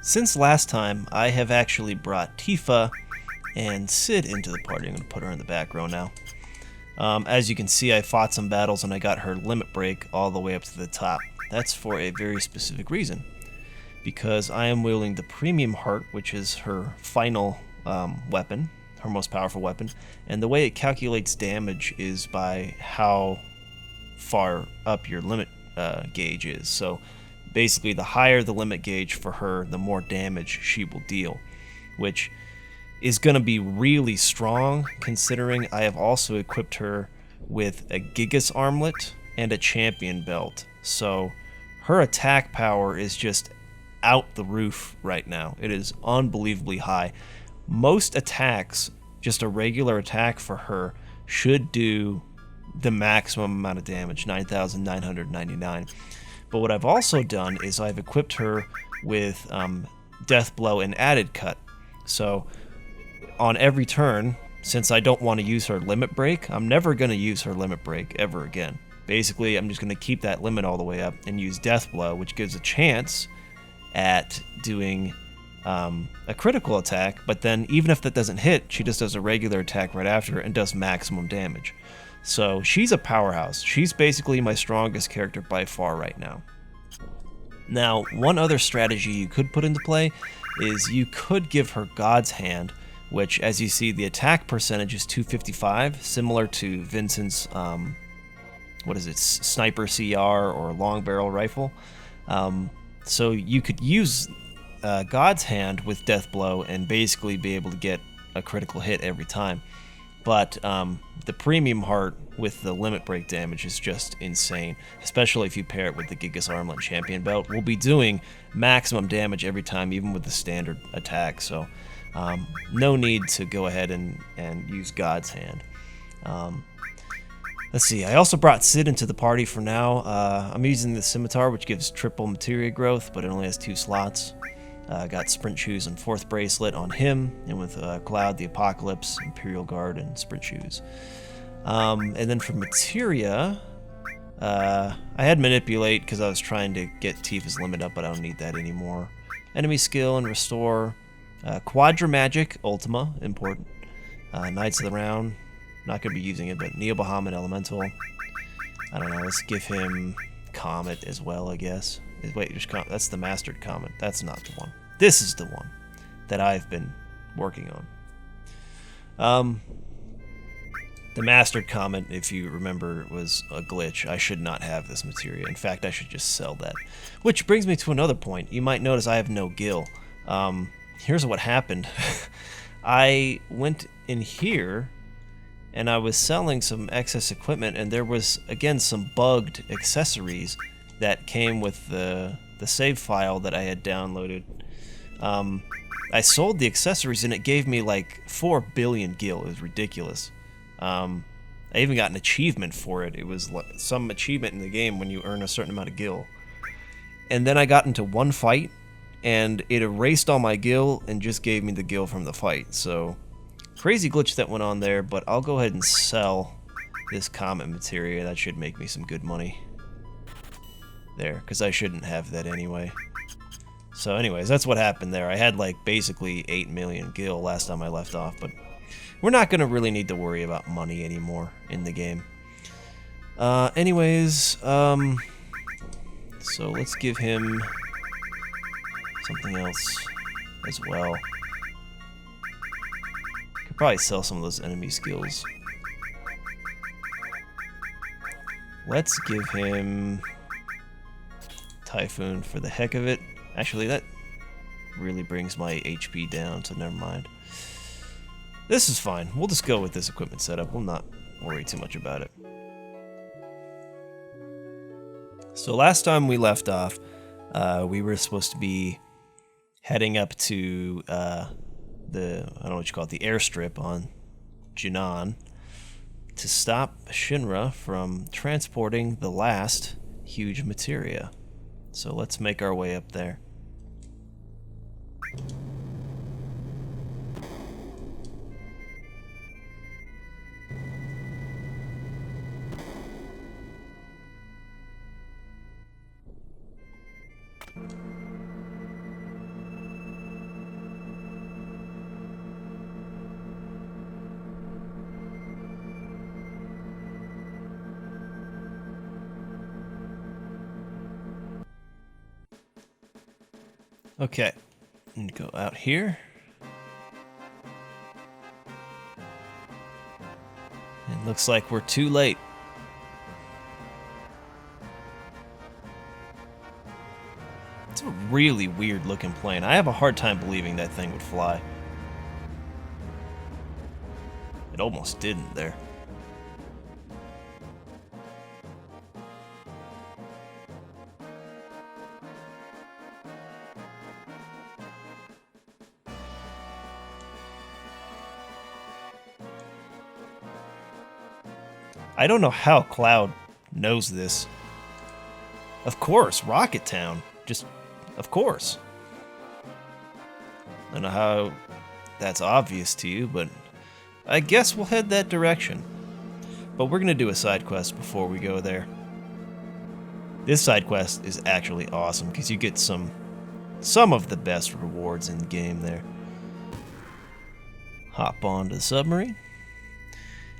Since last time, I have actually brought Tifa and Sid into the party. I'm going to put her in the back row now. As you can see, I fought some battles and I got her limit break all the way up to the top. That's for a very specific reason. Because I am wielding the Premium Heart, which is her final weapon, her most powerful weapon. And the way it calculates damage is by how far up your limit gauge is. So basically, the higher the limit gauge for her, the more damage she will deal, which is going to be really strong considering I have also equipped her with a Gigas armlet and a champion belt. So her attack power is just out the roof right now. It is unbelievably high. Most attacks, just a regular attack for her, should do the maximum amount of damage, 9,999. But what I've also done is I've equipped her with Death Blow and Added Cut. So on every turn, since I don't want to use her limit break, I'm never going to use her limit break ever again. Basically, I'm just going to keep that limit all the way up and use Death Blow, which gives a chance at doing a critical attack, but then even if that doesn't hit, she just does a regular attack right after and does maximum damage. So she's a powerhouse. She's basically my strongest character by far right now. Now, one other strategy you could put into play is you could give her God's Hand, which, as you see, the attack percentage is 255, similar to Vincent's, Sniper CR or Long Barrel Rifle. So you could use God's Hand with Death Blow and basically be able to get a critical hit every time. But the Premium Heart with the limit break damage is just insane, especially if you pair it with the Gigas Armlet Champion Belt. We'll be doing maximum damage every time, even with the standard attack, so no need to go ahead and use God's Hand. Let's see, I also brought Sid into the party for now. I'm using the Scimitar, which gives triple materia growth, but it only has 2 slots. Got Sprint Shoes and 4th Bracelet on him, and with Cloud, the Apocalypse, Imperial Guard, and Sprint Shoes. And then for materia, I had Manipulate because I was trying to get Tifa's limit up, but I don't need that anymore. Enemy Skill and Restore. Quadra Magic, Ultima, important. Knights of the Round, not going to be using it, but Neo Bahamut Elemental. I don't know, let's give him Comet as well, I guess. Wait, that's the Mastered Comet. That's not the one. This is the one that I've been working on. The Mastered Comet, if you remember, was a glitch. I should not have this materia. In fact, I should just sell that. Which brings me to another point. You might notice I have no gil. Here's what happened. I went in here and I was selling some excess equipment, and there was, again, some bugged accessories that came with the save file that I had downloaded. I sold the accessories and it gave me like 4 billion gil. It was ridiculous. I even got an achievement for it. It was some achievement in the game when you earn a certain amount of gil. And then I got into one fight and it erased all my gil and just gave me the gil from the fight. So crazy glitch that went on there, but I'll go ahead and sell this Comet materia. That should make me some good money. There, because I shouldn't have that anyway. So anyways, that's what happened there. I had like basically 8 million gil last time I left off, but we're not going to really need to worry about money anymore in the game. So let's give him something else as well. Could probably sell some of those enemy skills. Let's give him Typhoon for the heck of it. Actually, that really brings my HP down, so never mind. This is fine. We'll just go with this equipment setup. We'll not worry too much about it. So last time we left off, we were supposed to be heading up to I don't know what you call it, the airstrip on Junon to stop Shinra from transporting the last huge materia. So let's make our way up there. Okay, and go out here. It looks like we're too late. It's a really weird looking plane. I have a hard time believing that thing would fly. It almost didn't there. I don't know how Cloud knows this. Of course, Rocket Town. Just, of course. I don't know how that's obvious to you, but I guess we'll head that direction. But we're going to do a side quest before we go there. This side quest is actually awesome because you get some of the best rewards in the game there. Hop onto the submarine.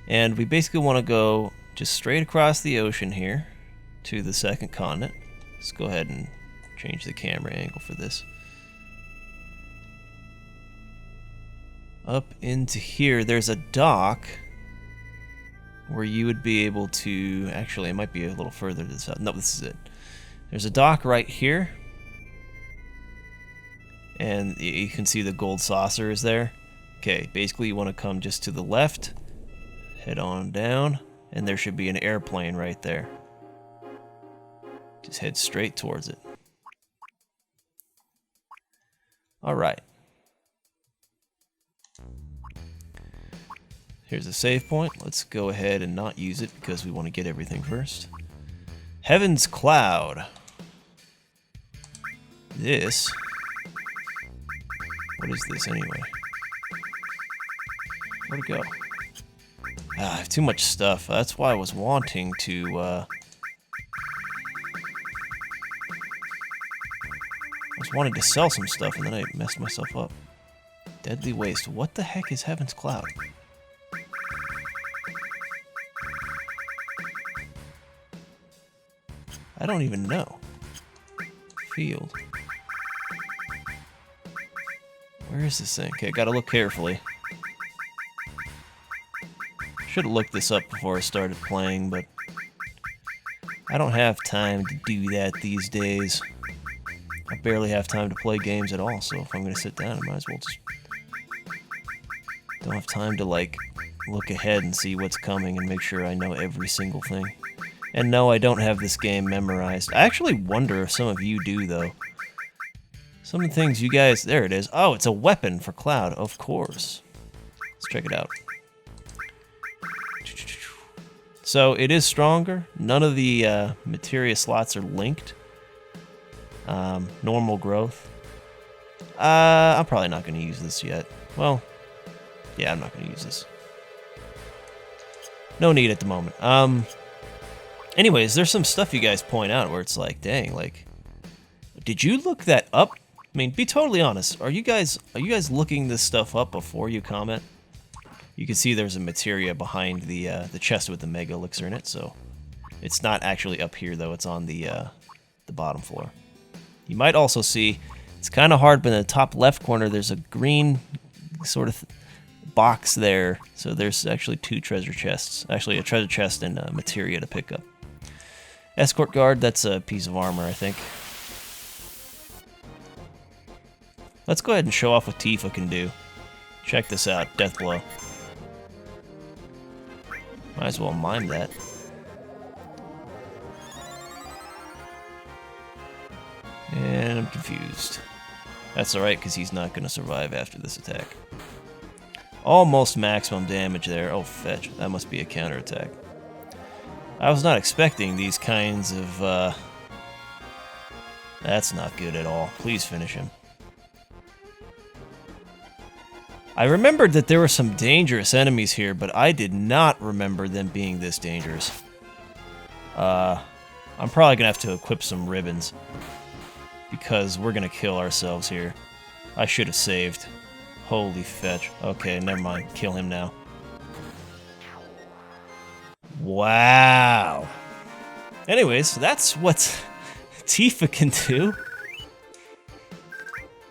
And we basically want to go just straight across the ocean here to the second continent. Let's go ahead and change the camera angle for this. Up into here, there's a dock where you would be able to... Actually, it might be a little further to the south. No, this is it. There's a dock right here. And you can see the gold saucer is there. Okay, basically you want to come just to the left. Head on down, and there should be an airplane right there. Just head straight towards it. Alright. Here's a save point. Let's go ahead and not use it because we want to get everything first. Heaven's Cloud. This... What is this anyway? Where'd it go? I have too much stuff. That's why I was wanting to, I was wanting to sell some stuff and then I messed myself up. Deadly Waste. What the heck is Heaven's Cloud? I don't even know. Field. Where is this thing? Okay, gotta look carefully. Should have looked this up before I started playing, but I don't have time to do that these days. I barely have time to play games at all, so if I'm gonna sit down, I might as well just... Don't have time to, like, look ahead and see what's coming and make sure I know every single thing. And no, I don't have this game memorized. I actually wonder if some of you do, though. Some of the things you guys... There it is. Oh, it's a weapon for Cloud, of course. Let's check it out. So it is stronger. None of the materia slots are linked. Normal growth. I'm probably not going to use this yet. Well, yeah, I'm not going to use this. No need at the moment. Anyways, there's some stuff you guys point out where it's like, dang, like, did you look that up? I mean, be totally honest. Are you guys looking this stuff up before you comment? You can see there's a materia behind the chest with the mega elixir in it, so it's not actually up here though. It's on the bottom floor. You might also see it's kind of hard, but in the top left corner there's a green sort of box there. So there's actually two treasure chests, actually a treasure chest and a materia to pick up. Escort guard, that's a piece of armor, I think. Let's go ahead and show off what Tifa can do. Check this out, death blow. Might as well mime that. And I'm confused. That's alright, because he's not going to survive after this attack. Almost maximum damage there. Oh, fetch. That must be a counterattack. I was not expecting these kinds of... That's not good at all. Please finish him. I remembered that there were some dangerous enemies here, but I did not remember them being this dangerous. I'm probably gonna have to equip some ribbons, because we're gonna kill ourselves here. I should have saved. Holy fetch. Okay, never mind. Kill him now. Wow. Anyways, that's what Tifa can do.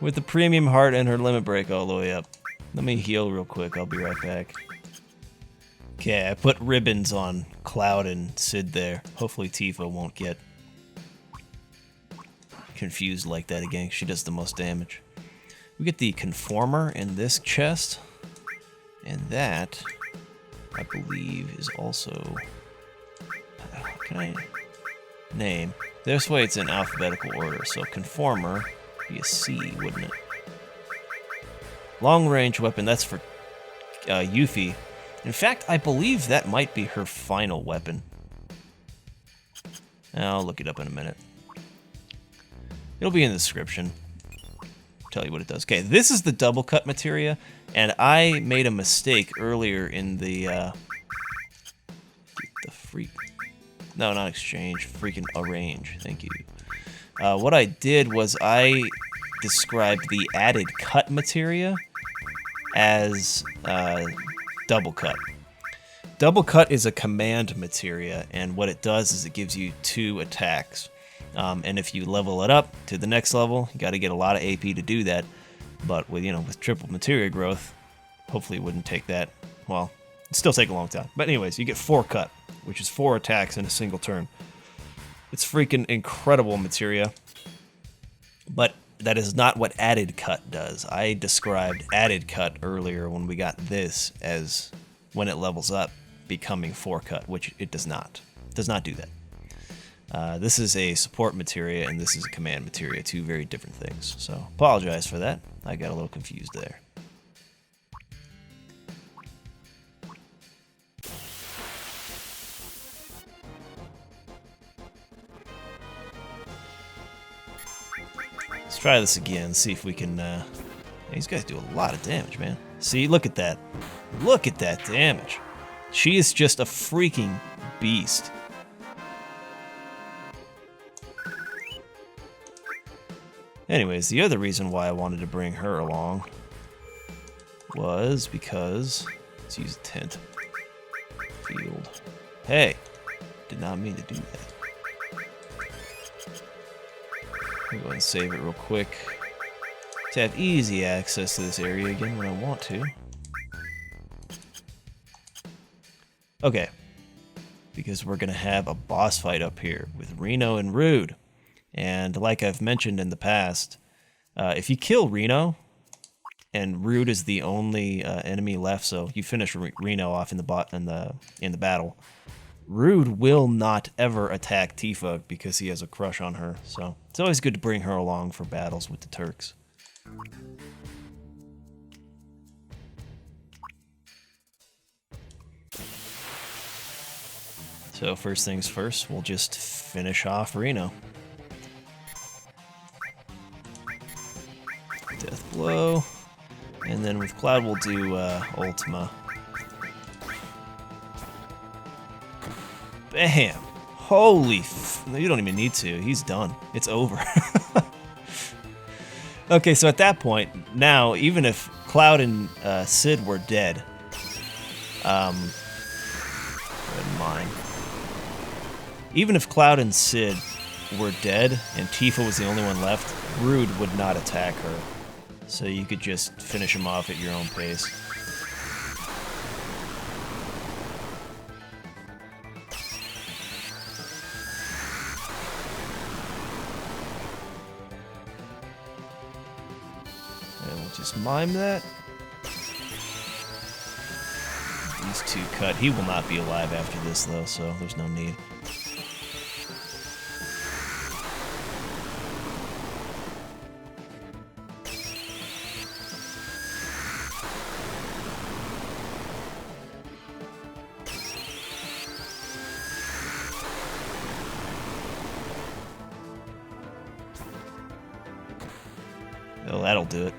With the premium heart and her limit break all the way up. Let me heal real quick, I'll be right back. Okay, I put ribbons on Cloud and Sid there. Hopefully Tifa won't get confused like that again. She does the most damage. We get the Conformer in this chest. And that, I believe, is also... Can I name? This way it's in alphabetical order, so Conformer would be a C, wouldn't it? Long range weapon, that's for Yuffie. In fact, I believe that might be her final weapon. I'll look it up in a minute. It'll be in the description. Tell you what it does. Okay, this is the double cut materia, and I made a mistake earlier in the freak. No, not exchange. Freaking arrange. Thank you. What I did was I described the added cut materia as double cut. Double cut is a command materia, and what it does is it gives you 2 attacks. And if you level it up to the next level, you got to get a lot of AP to do that. But with with triple materia growth, hopefully it wouldn't take that. Well, it'd still take a long time. But anyways, you get 4 cut, which is 4 attacks in a single turn. It's freaking incredible materia. But that is not what added cut does. I described added cut earlier when we got this as when it levels up becoming 4 cut, which it does not. It does not do that. This is a support materia and this is a command materia, 2 very different things. So apologize for that. I got a little confused there. Let's try this again, see if we can, these guys do a lot of damage, man. See, look at that. Look at that damage. She is just a freaking beast. Anyways, the other reason why I wanted to bring her along was because, let's use a tent. Field. Hey, did not mean to do that. I'll go ahead and save it real quick to have easy access to this area again when I want to. Okay, because we're going to have a boss fight up here with Reno and Rude. And like I've mentioned in the past, if you kill Reno, and Rude is the only enemy left, so you finish Reno off in the battle, Rude will not ever attack Tifa because he has a crush on her. So it's always good to bring her along for battles with the Turks. So first things first, we'll just finish off Reno. Death blow, and then with Cloud we'll do Ultima. Bam! Holy you don't even need to, he's done. It's over. Okay, so at that point, now, even if Cloud and Sid were dead, mine. Even if Cloud and Sid were dead and Tifa was the only one left, Rude would not attack her. So you could just finish him off at your own pace. And we'll just mime that. These 2 cut. He will not be alive after this though, so there's no need. Oh, that'll do it.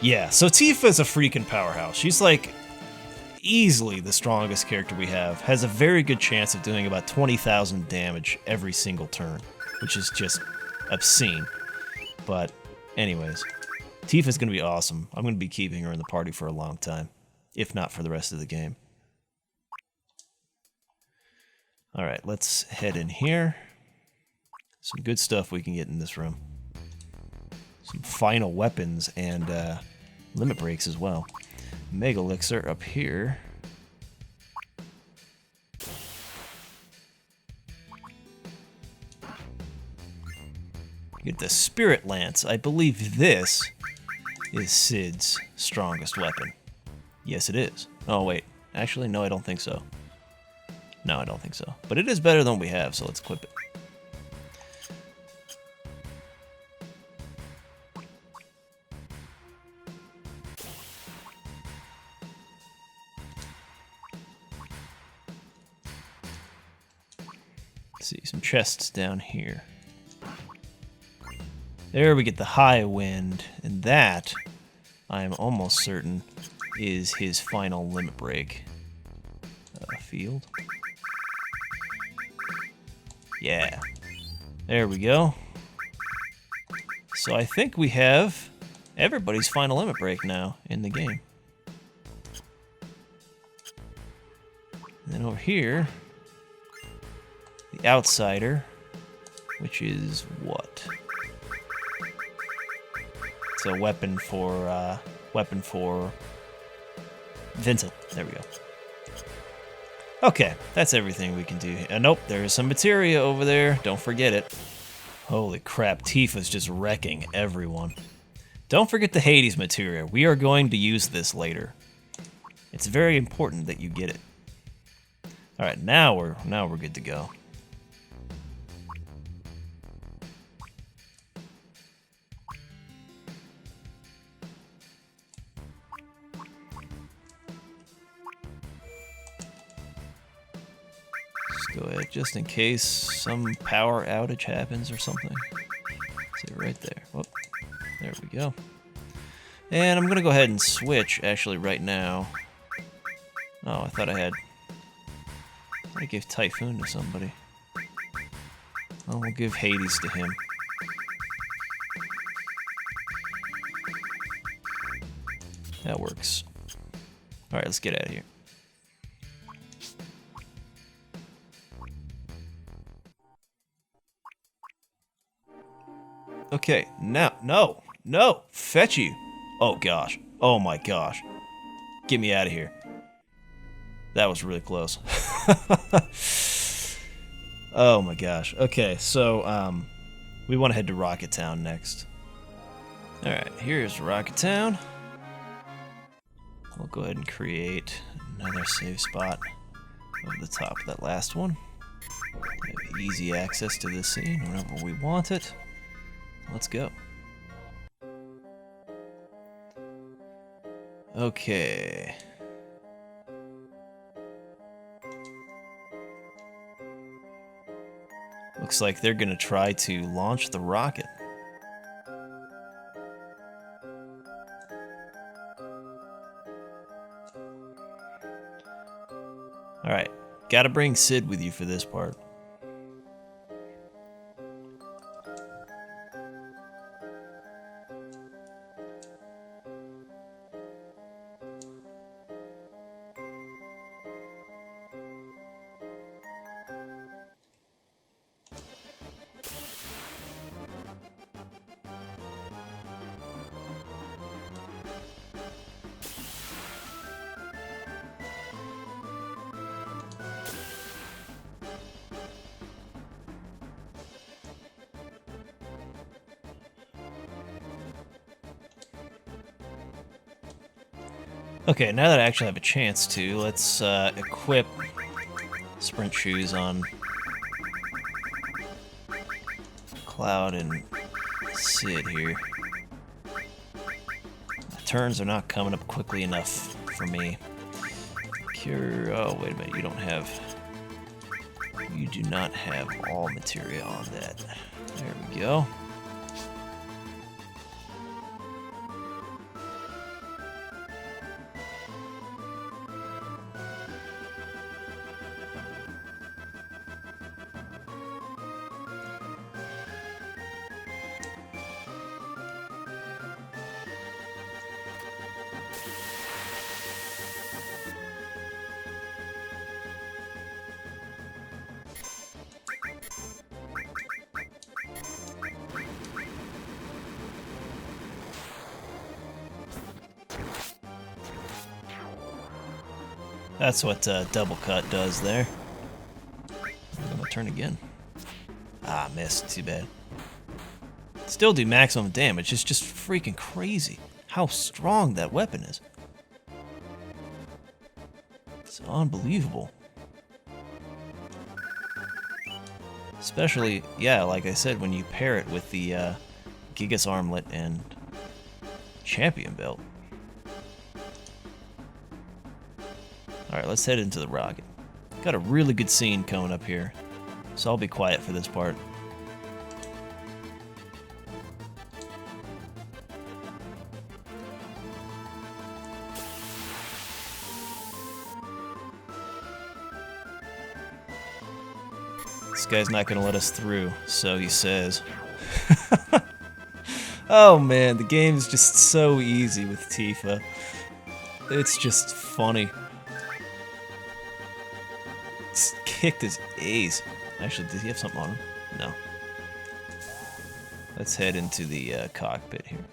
Yeah, so Tifa's a freaking powerhouse. She's like easily the strongest character we have. Has a very good chance of doing about 20,000 damage every single turn, which is just obscene. But anyways, Tifa's going to be awesome. I'm going to be keeping her in the party for a long time, if not for the rest of the game. Alright, let's head in here. Some good stuff we can get in this room. some final weapons and limit breaks as well. Mega Elixir up here. Get the Spirit Lance. I believe this is Sid's strongest weapon. Yes, it is. Oh, wait. Actually, no, I don't think so. No, I don't think so. But it is better than what we have, so let's equip it. Let's see, some chests down here. There we get the high wind, and that, I am almost certain, is his final limit break. Field. Yeah. There we go. So I think we have everybody's final limit break now in the game. And then over here, the Outsider, which is what? It's a weapon for Vincent. There we go. Okay, that's everything we can do. Nope, there's some materia over there. Don't forget it. Holy crap, Tifa's just wrecking everyone. Don't forget the Hades materia. We are going to use this later. It's very important that you get it. All right, now we're good to go. Go ahead, just in case some power outage happens or something. See it right there. Whoop. There we go. And I'm gonna go ahead and switch actually right now. Oh, I thought I gave Typhoon to somebody. Well, we'll give Hades to him. That works. Alright, let's get out of here. Okay, now, no, fetch you. Oh gosh, oh my gosh. Get me out of here. That was really close. Oh my gosh. Okay, so, we want to head to Rocket Town next. Alright, here's Rocket Town. We'll go ahead and create another save spot over the top of that last one. We have easy access to this scene whenever we want it. Let's go. Okay. Looks like they're gonna try to launch the rocket. Alright, gotta bring Sid with you for this part. Okay, now that I actually have a chance to, let's equip sprint shoes on Cloud and Sid here. The turns are not coming up quickly enough for me. Cure, oh wait a minute, you do not have all materia on that. There we go. That's what double cut does there. I'm gonna turn again. Ah, missed. Too bad. Still do maximum damage. It's just freaking crazy how strong that weapon is. It's unbelievable. Especially, yeah, like I said, when you pair it with the Gigas Armlet and Champion Belt. Alright, let's head into the rocket. Got a really good scene coming up here, so I'll be quiet for this part. This guy's not gonna let us through, so he says. Oh man, the game's just so easy with Tifa. It's just funny. Just kicked his ace. Actually, does he have something on him? No. Let's head into the cockpit here.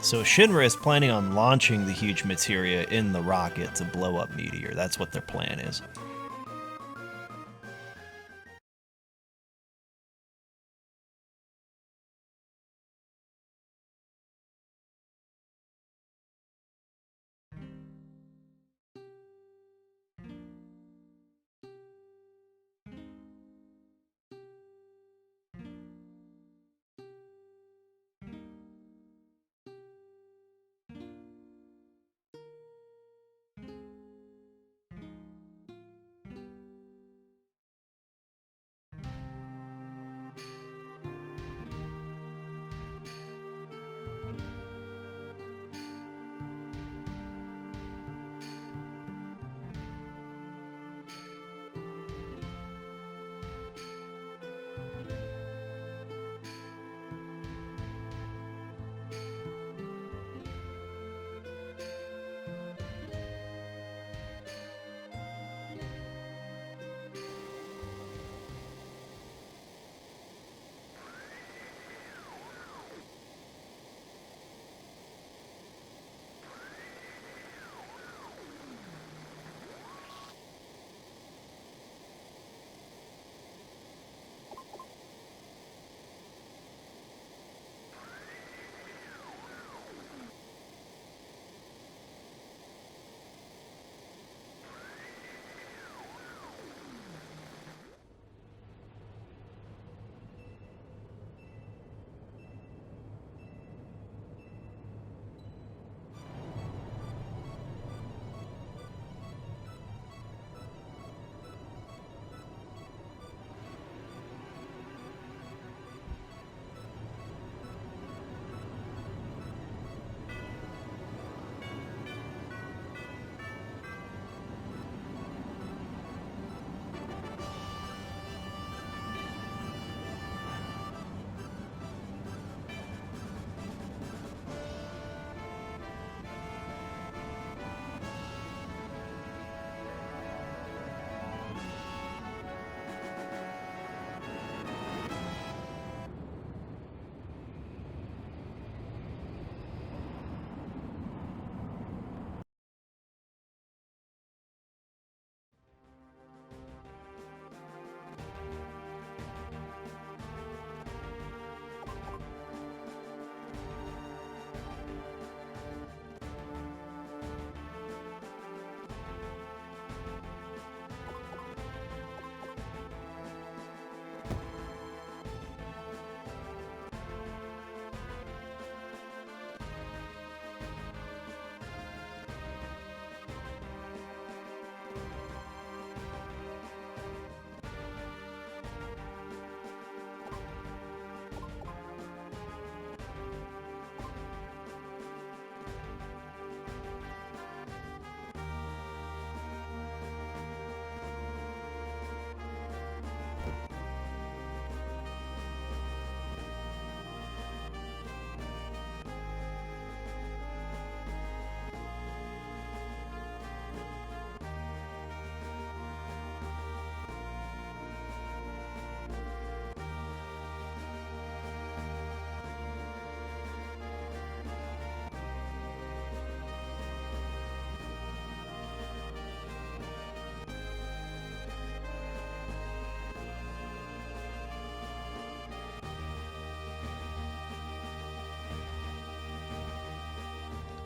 So Shinra is planning on launching the huge materia in the rocket to blow up Meteor. That's what their plan is.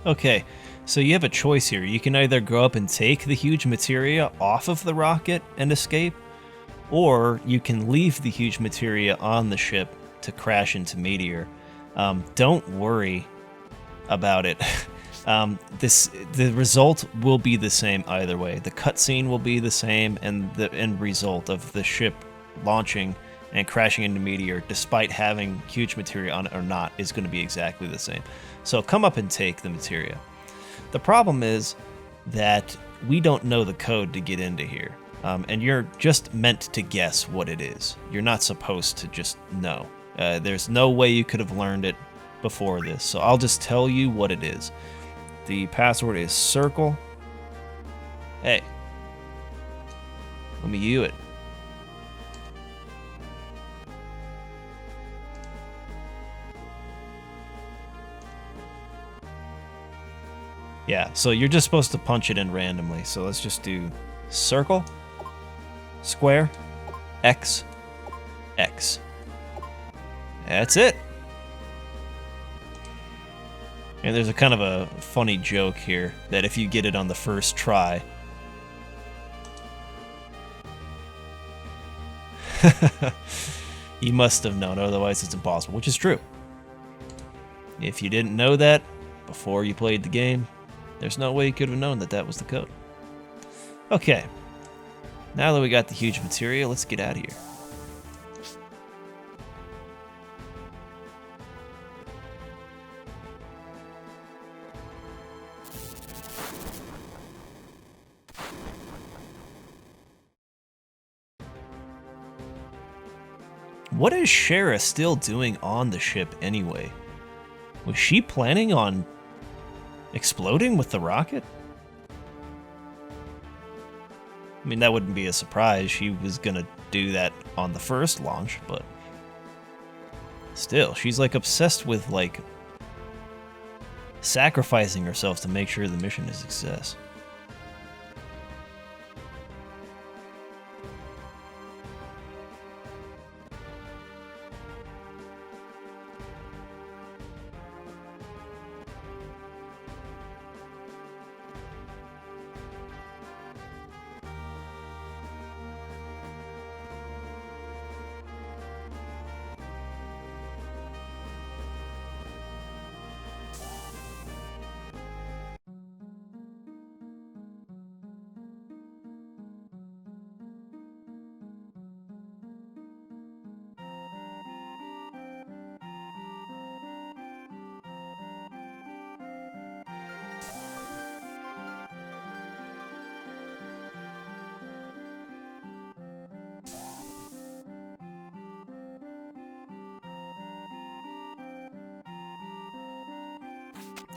Okay, so you have a choice here. You can either go up and take the huge materia off of the rocket and escape, or you can leave the huge materia on the ship to crash into meteor. Don't worry about it. The result will be the same either way. The cutscene will be the same, and the end result of the ship launching and crashing into meteor, despite having huge materia on it or not, is going to be exactly the same. So come up and take the materia. The problem is that we don't know the code to get into here, and you're just meant to guess what it is. You're not supposed to just know. There's no way you could have learned it before this, so I'll just tell you what it is. The password is circle. Hey, let me you it. Yeah, so you're just supposed to punch it in randomly. So let's just do circle, square, X, X. That's it. And there's a kind of a funny joke here that if you get it on the first try, you must have known, otherwise it's impossible, which is true. If you didn't know that before you played the game, there's no way you could have known that that was the code. Okay, now that we got the huge materia, let's get out of here. What is Shara still doing on the ship anyway? Was she planning on exploding with the rocket? I mean, that wouldn't be a surprise. She was gonna do that on the first launch, but still, she's like obsessed with like sacrificing herself to make sure the mission is a success.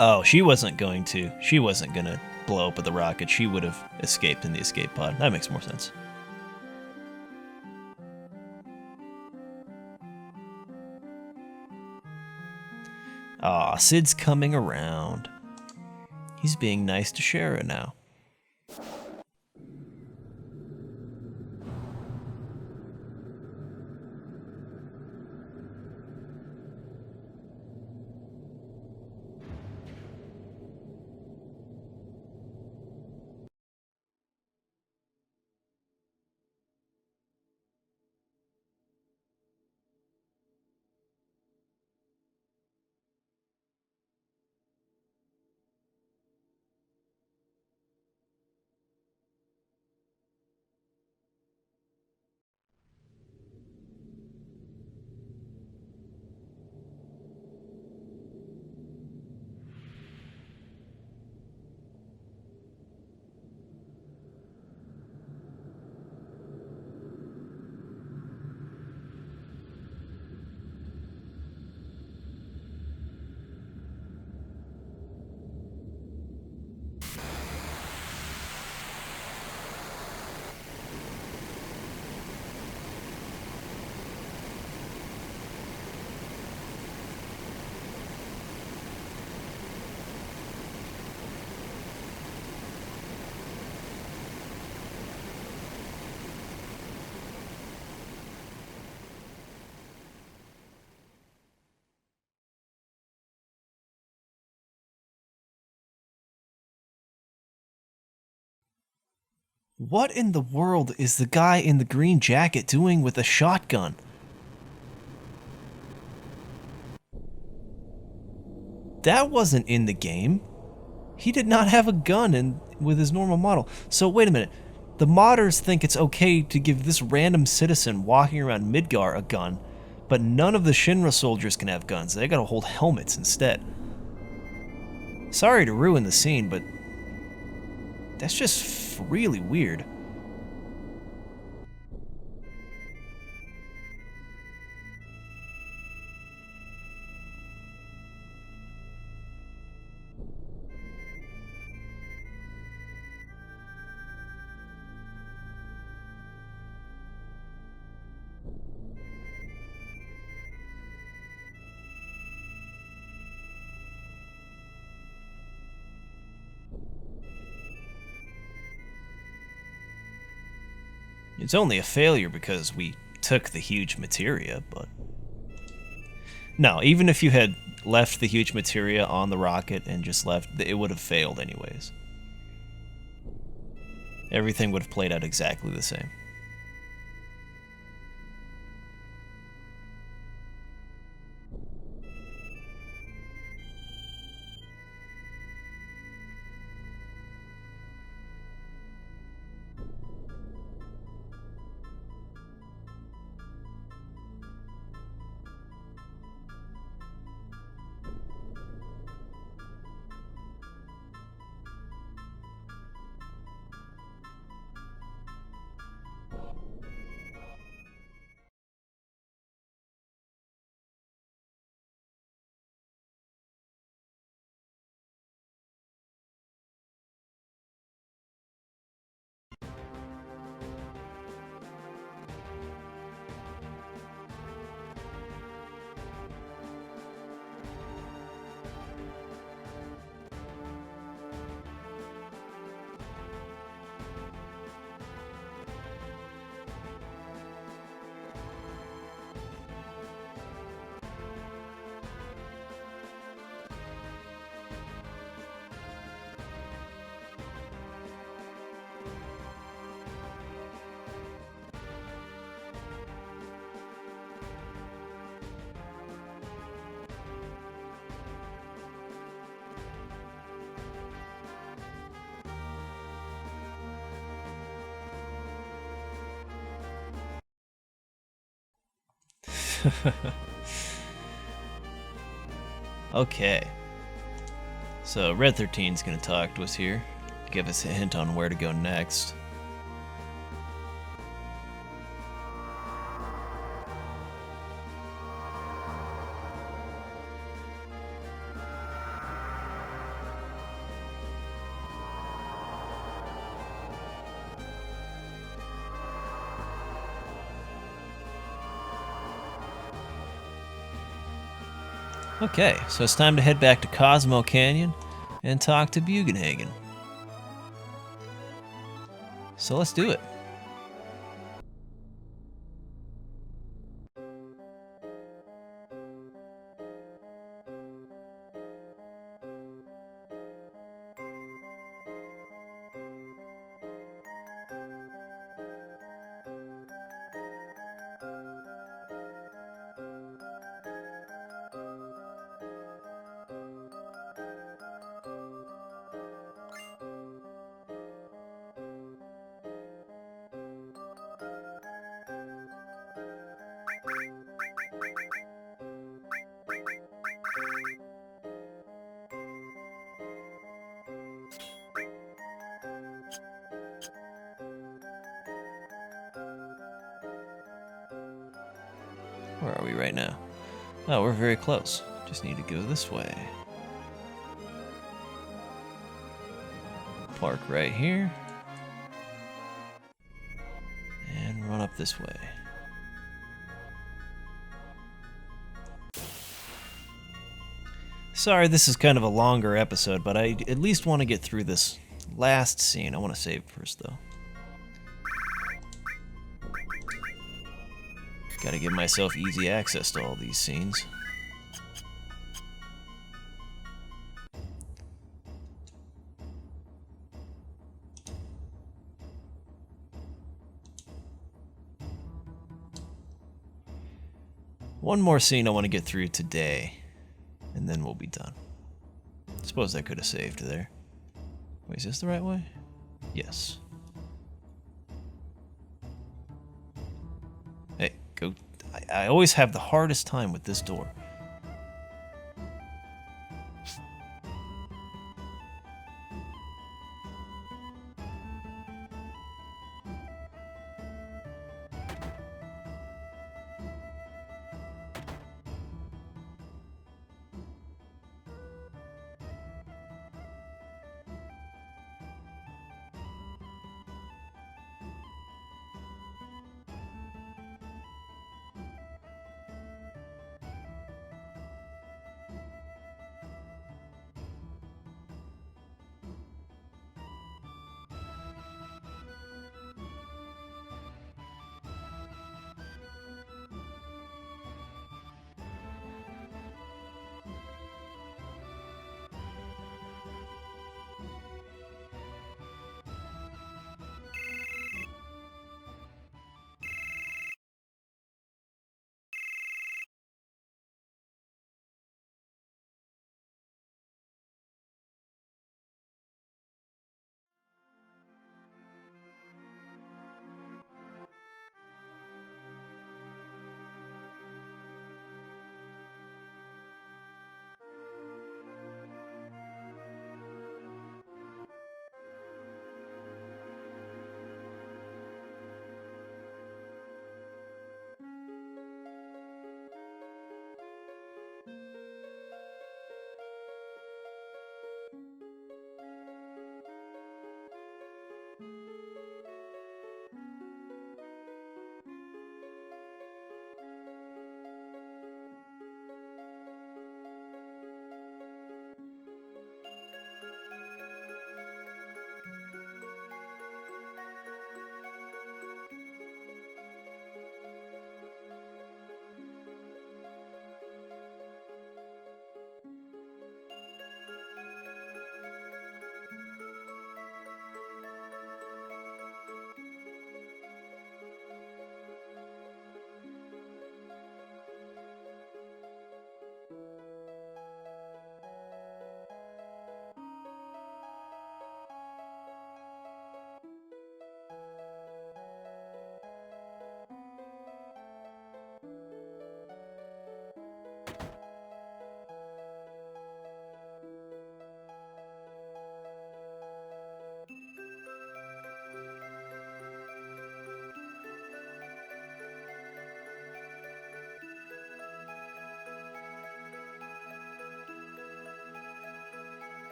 Oh, she wasn't going to. She wasn't going to blow up with the rocket. She would have escaped in the escape pod. That makes more sense. Aw, Sid's coming around. He's being nice to Shara now. What in the world is the guy in the green jacket doing with a shotgun? That wasn't in the game. He did not have a gun with his normal model. So wait a minute. The modders think it's okay to give this random citizen walking around Midgar a gun, but none of the Shinra soldiers can have guns. They gotta hold helmets instead. Sorry to ruin the scene, but that's just really weird. It's only a failure because we took the huge materia, but... No, even if you had left the huge materia on the rocket and just left, it would have failed anyways. Everything would have played out exactly the same. Okay. So Red 13's gonna talk to us here, give us a hint on where to go next. Okay, so it's time to head back to Cosmo Canyon and talk to Bugenhagen. So let's do it. Where are we right now? Oh, we're very close. Just need to go this way. Park right here. And run up this way. Sorry, this is kind of a longer episode, but I at least want to get through this last scene. I want to save first, though. Gotta give myself easy access to all these scenes. One more scene I want to get through today, and then we'll be done. Suppose I could have saved there. Wait, is this the right way? Yes. Hey, go. I always have the hardest time with this door.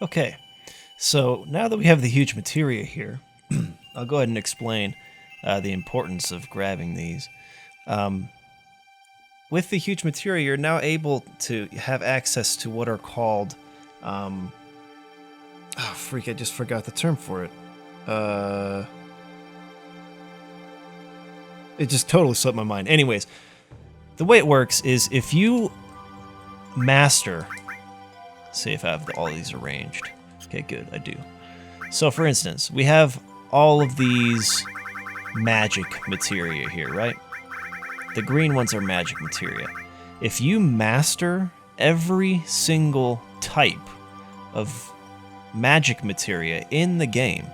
Okay, so now that we have the huge materia here, I'll go ahead and explain the importance of grabbing these. With the huge materia, you're now able to have access to what are called... oh, freak, I just forgot the term for it. It just totally slipped my mind. Anyways, the way it works is if you master... See if I have all these arranged. Okay, good, I do. So for instance, we have all of these magic materia here, right? The green ones are magic materia. If you master every single type of magic materia in the game,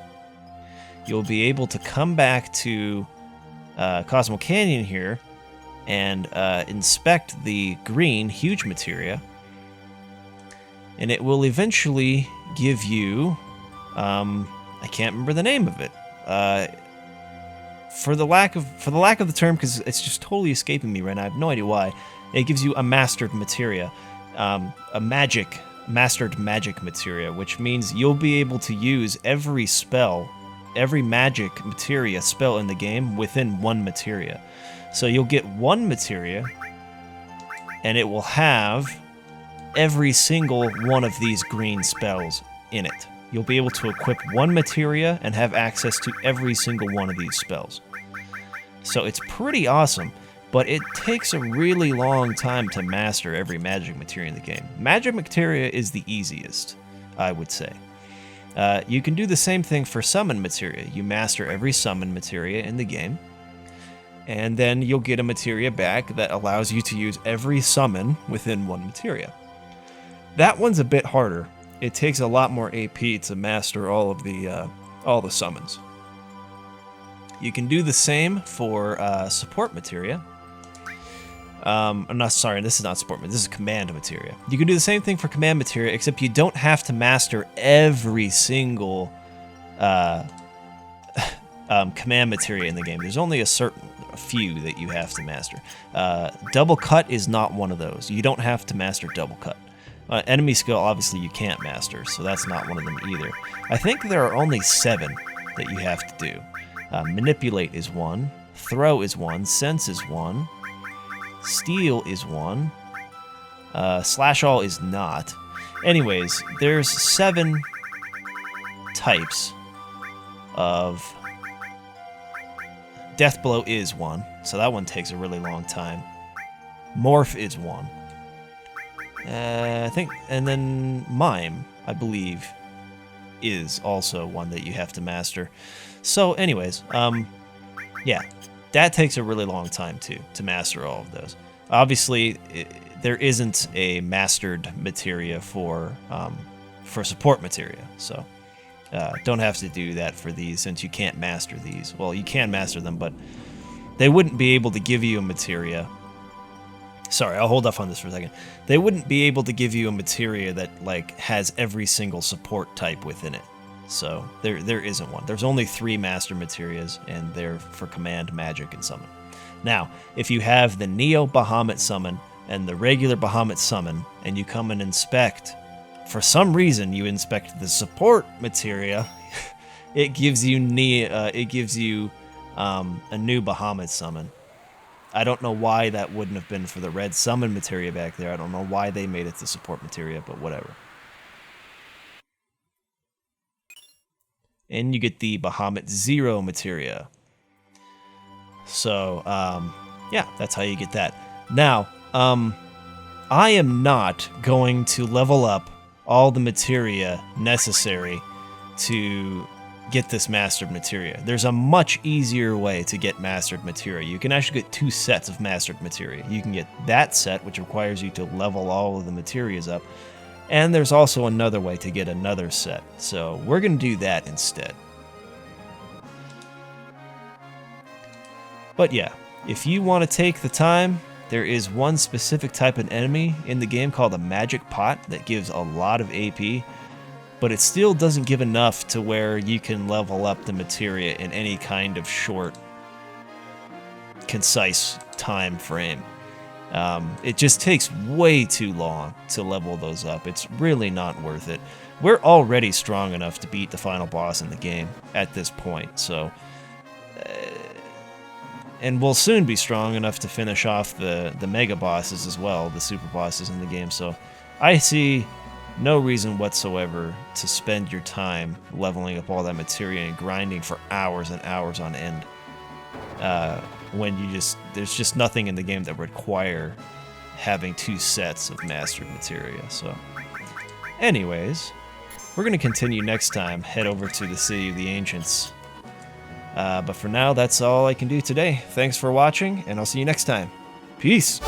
you'll be able to come back to Cosmo Canyon here and inspect the green huge materia, and it will eventually give you, I can't remember the name of it, for the lack of the term, because it's just totally escaping me right now. I have no idea why. It gives you a mastered materia, mastered magic materia, which means you'll be able to use every spell, every magic materia spell in the game within one materia. So you'll get one materia, and it will have every single one of these green spells in it. You'll be able to equip one materia and have access to every single one of these spells. So it's pretty awesome, but it takes a really long time to master every magic materia in the game. Magic materia is the easiest, I would say. You can do the same thing for summon materia. You master every summon materia in the game, and then you'll get a materia back that allows you to use every summon within one materia. That one's a bit harder. It takes a lot more AP to master all the summons. You can do the same for support materia. I'm not sorry, this is not support materia, this is command materia. You can do the same thing for command materia, except you don't have to master every single command materia in the game. There's only a few that you have to master. Double cut is not one of those. You don't have to master double cut. Enemy skill, obviously, you can't master, so that's not one of them either. I think there are only 7 that you have to do. Manipulate is 1, throw is 1, sense is 1, steal is 1, slash all is not. Anyways, there's 7 types of... Death blow is 1, so that one takes a really long time. Morph is 1. I think, and then Mime, I believe, is also one that you have to master. So anyways, yeah, that takes a really long time too, to master all of those. Obviously, there isn't a mastered materia for support materia, so don't have to do that for these since you can't master these. Well, you can master them, but they wouldn't be able to give you a materia. Sorry, I'll hold off on this for a second. They wouldn't be able to give you a materia that like has every single support type within it. So there isn't one. There's only 3 master materias, and they're for command, magic, and summon. Now, if you have the Neo Bahamut summon and the regular Bahamut summon, and you come and inspect, for some reason you inspect the support materia, it gives you a new Bahamut summon. I don't know why that wouldn't have been for the red summon materia back there. I don't know why they made it the support materia, but whatever. And you get the Bahamut 0 materia. So, yeah, that's how you get that. Now, I am not going to level up all the materia necessary to get this mastered materia. There's a much easier way to get mastered materia. You can actually get 2 sets of mastered materia. You can get that set, which requires you to level all of the materias up, and there's also another way to get another set. So we're going to do that instead. But yeah, if you want to take the time, there is one specific type of enemy in the game called a magic pot that gives a lot of AP, but it still doesn't give enough to where you can level up the materia in any kind of short, concise time frame. It just takes way too long to level those up. It's really not worth it. We're already strong enough to beat the final boss in the game at this point, so... and we'll soon be strong enough to finish off the mega bosses as well, the super bosses in the game, so I see no reason whatsoever to spend your time leveling up all that materia and grinding for hours and hours on end. When there's just nothing in the game that would require having 2 sets of mastered materia. So, anyways, we're going to continue next time, head over to the City of the Ancients. But for now, that's all I can do today. Thanks for watching, and I'll see you next time. Peace!